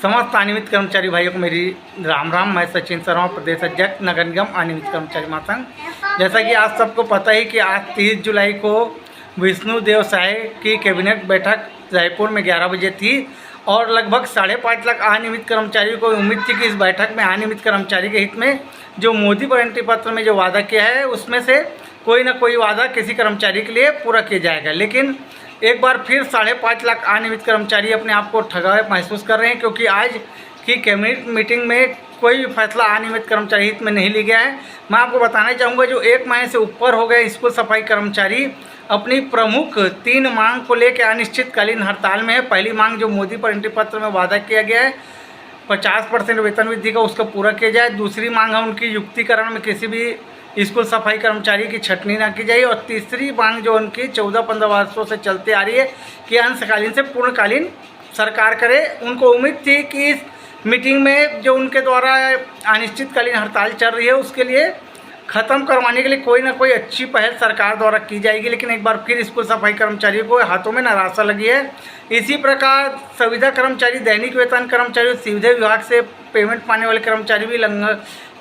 समस्त अनियमित कर्मचारी भाइयों को मेरी राम राम। मैं सचिन शर्मा, प्रदेश अध्यक्ष नगर निगम अनियमित कर्मचारी महासंघ। जैसा कि आज सबको पता ही कि आज 30 जुलाई को विष्णु देव साय की कैबिनेट बैठक जयपुर में 11 बजे थी और लगभग 5.5 लाख अनियमित कर्मचारियों को उम्मीद थी कि इस बैठक में अनियमित कर्मचारी के हित में जो मोदी गारंटी पत्र में जो वादा किया है उसमें से कोई ना कोई वादा किसी कर्मचारी के लिए पूरा किया जाएगा। लेकिन एक बार फिर 5.5 लाख अनियमित कर्मचारी अपने आप को ठगा महसूस कर रहे हैं, क्योंकि आज की कैबिनेट मीटिंग में कोई भी फैसला अनियमित कर्मचारी हित में नहीं लिया गया है। मैं आपको बताना चाहूँगा, जो 1 महीने से ऊपर हो गए स्कूल सफाई कर्मचारी अपनी प्रमुख 3 मांग को लेकर अनिश्चितकालीन हड़ताल में है। पहली मांग जो मोदी गारंटी पत्र में वादा किया गया है 50% वेतन वृद्धि का, उसका पूरा किया जाए। दूसरी मांग है उनकी युक्तिकरण में किसी भी स्कूल सफाई कर्मचारी की छटनी ना की जाए। और तीसरी मांग जो उनकी 14-15 वर्षों से चलते आ रही है कि अंशकालीन से पूर्णकालीन सरकार करे। उनको उम्मीद थी कि इस मीटिंग में जो उनके द्वारा अनिश्चितकालीन हड़ताल चल रही है उसके लिए ख़त्म करवाने के लिए कोई ना कोई अच्छी पहल सरकार द्वारा की जाएगी। लेकिन एक बार फिर स्कूल सफाई कर्मचारियों को हाथों में निराशा लगी है। इसी प्रकार संविदा कर्मचारी, दैनिक वेतन कर्मचारी, सीधे विभाग से पेमेंट पाने वाले कर्मचारी भी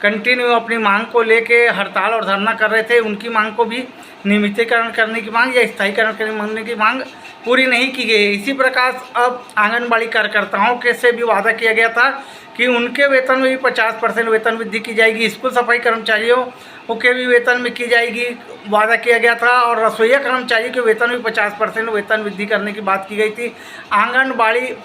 कंटिन्यू अपनी मांग को लेके हड़ताल और धरना कर रहे थे। उनकी मांग को भी नियमितीकरण करने की मांग या स्थायीकरण करने की मांग पूरी नहीं की गई। इसी प्रकार अब आंगनबाड़ी कार्यकर्ताओं के से भी वादा किया गया था कि उनके वेतन में भी 50% वेतन वृद्धि की जाएगी। स्कूल सफाई कर्मचारियों के भी वेतन में की जाएगी, वादा किया गया था। और रसोईया कर्मचारी के वेतन में 50% वेतन वृद्धि करने की बात की गई थी। आंगनबाड़ी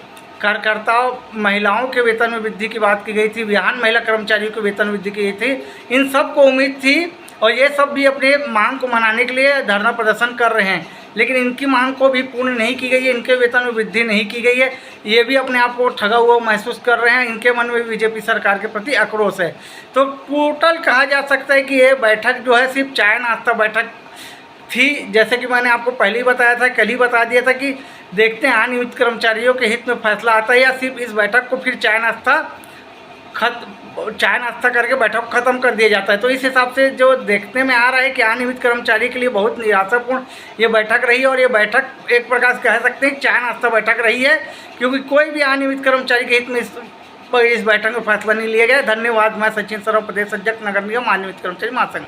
कार्यकर्ताओं महिलाओं के वेतन में वृद्धि की बात की गई थी। बिहान महिला कर्मचारियों के वेतन वृद्धि की गई थी। इन सब को उम्मीद थी और ये सब भी अपने मांग को मनाने के लिए धरना प्रदर्शन कर रहे हैं, लेकिन इनकी मांग को भी पूर्ण नहीं की गई है। इनके वेतन में वृद्धि नहीं की गई है। ये भी अपने आप को ठगा हुआ महसूस कर रहे हैं। इनके मन में बीजेपी सरकार के प्रति आक्रोश है। तो टोटल कहा जा सकता है कि ये बैठक जो है सिर्फ चाय नाश्ता बैठक थी। जैसे कि मैंने आपको पहले ही बताया था, कल ही बता दिया था कि देखते हैं अनियमित कर्मचारियों के हित में फैसला आता है या सिर्फ इस बैठक को फिर चाय नाश्ता करके बैठक खत्म कर दिया जाता है। तो इस हिसाब से जो देखने में आ रहा है कि अनियमित कर्मचारी के लिए बहुत निराशापूर्ण ये बैठक रही है। और ये बैठक एक प्रकार से कह सकते हैं चाय नाश्ता बैठक रही है, क्योंकि कोई भी अनियमित कर्मचारी के हित में इस बैठक में फैसला नहीं लिया गया। धन्यवाद। मैं सचिन शर्मा, प्रदेश अध्यक्ष नगर निगम अनियमित कर्मचारी महासंघ।